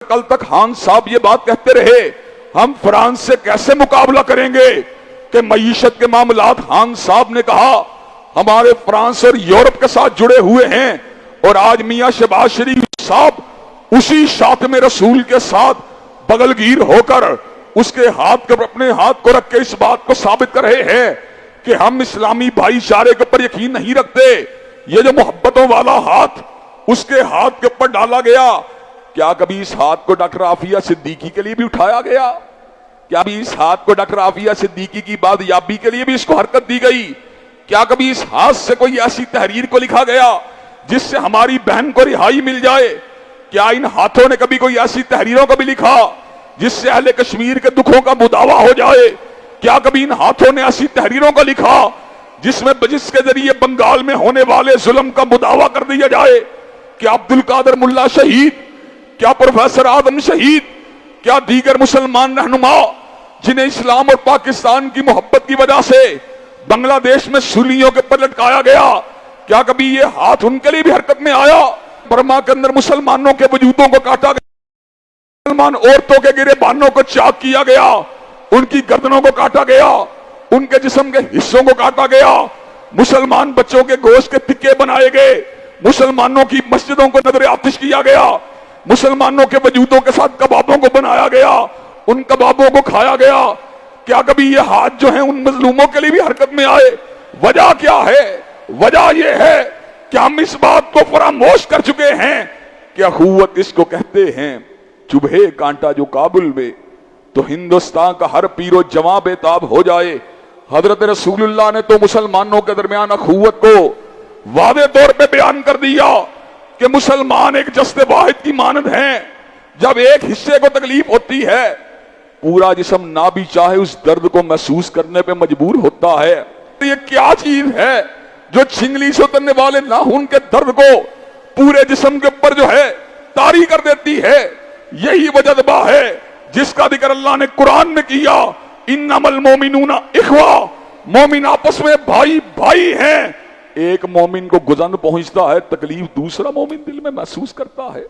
کل تک خان صاحب یہ بات کہتے رہے ہم فرانس سے کیسے مقابلہ کریں گے کہ معیشت کے معاملات خان صاحب نے کہا ہمارے فرانس اور یورپ کے ساتھ جڑے ہوئے ہیں، اور آج میاں شہباز شریف صاحب اسی شاتم رسول کے ساتھ بغل گیر ہو کر اس کے اپنے ہاتھ کو رکھ کے اس بات کو ثابت کر رہے ہیں کہ ہم اسلامی بھائی چارے کے اوپر یقین نہیں رکھتے۔ یہ جو محبتوں والا ہاتھ اس کے ہاتھ کے اوپر ڈالا گیا، کیا کبھی اس ہاتھ کو ڈاکٹر عافیہ صدیقی کے لیے بھی اٹھایا گیا؟ کیا کبھی اس ہاتھ کو ڈاکٹر عافیہ صدیقی کی بادیابی کے لیے بھی اس کو حرکت دی گئی؟ کیا کبھی اس ہاتھ سے کوئی ایسی تحریر کو لکھا گیا جس سے ہماری بہن کو رہائی مل جائے؟ کیا ان ہاتھوں نے کبھی کوئی ایسی تحریروں کو بھی لکھا جس سے اہل کشمیر کے دکھوں کا مداوا ہو جائے؟ کیا کبھی ان ہاتھوں نے ایسی تحریروں کو لکھا جس کے ذریعے بنگال میں ہونے والے ظلم کا مداوا کر دیا جائے؟ کیا عبد القادر ملا شہید، کیا پروفیسر آدم شہید، کیا دیگر مسلمان رہنما جنہیں اسلام اور پاکستان کی محبت کی وجہ سے بنگلہ دیش میں سولیوں کے پر لٹکایا گیا، کیا کبھی یہ ہاتھ ان کے لیے بھی حرکت میں آیا؟ برما کے اندر مسلمانوں کے وجودوں کو کاٹا گیا، مسلمان عورتوں کے گرے بانوں کو چاک کیا گیا، ان کی گردنوں کو کاٹا گیا، ان کے جسم کے حصوں کو کاٹا گیا، مسلمان بچوں کے گوشت کے ٹکے بنائے گئے، مسلمانوں کی مسجدوں کو نظر آتش کیا گیا، مسلمانوں کے وجودوں کے ساتھ کبابوں کو بنایا گیا، ان کبابوں کو کھایا گیا۔ کیا کبھی یہ ہاتھ جو ہیں ان مظلوموں کے لیے بھی حرکت میں آئے؟ وجہ کیا ہے؟ وجہ یہ ہے کہ ہم اس بات کو فراموش کر چکے ہیں کہ اخوت اس کو کہتے ہیں، چبھے کانٹا جو کابل میں تو ہندوستان کا ہر پیر و جواں بے تاب ہو جائے۔ حضرت رسول اللہ نے تو مسلمانوں کے درمیان اخوت کو واضح طور پہ بیان کر دیا کہ مسلمان ایک جسد واحد کی مانند ہیں، جب ایک حصے کو تکلیف ہوتی ہے پورا جسم نہ بھی چاہے اس درد کو محسوس کرنے پہ مجبور ہوتا ہے۔ یہ کیا چیز ہے جو چھنگلی سے اترنے والے ناخن کے درد کو پورے جسم کے اوپر جو ہے طاری کر دیتی ہے؟ یہی وہ جذبہ ہے جس کا ذکر اللہ نے قرآن میں کیا، انما المومنون اخوہ، مومن آپس میں بھائی بھائی ہیں۔ ایک مومن کو گزن پہنچتا ہے، تکلیف دوسرا مومن دل میں محسوس کرتا ہے۔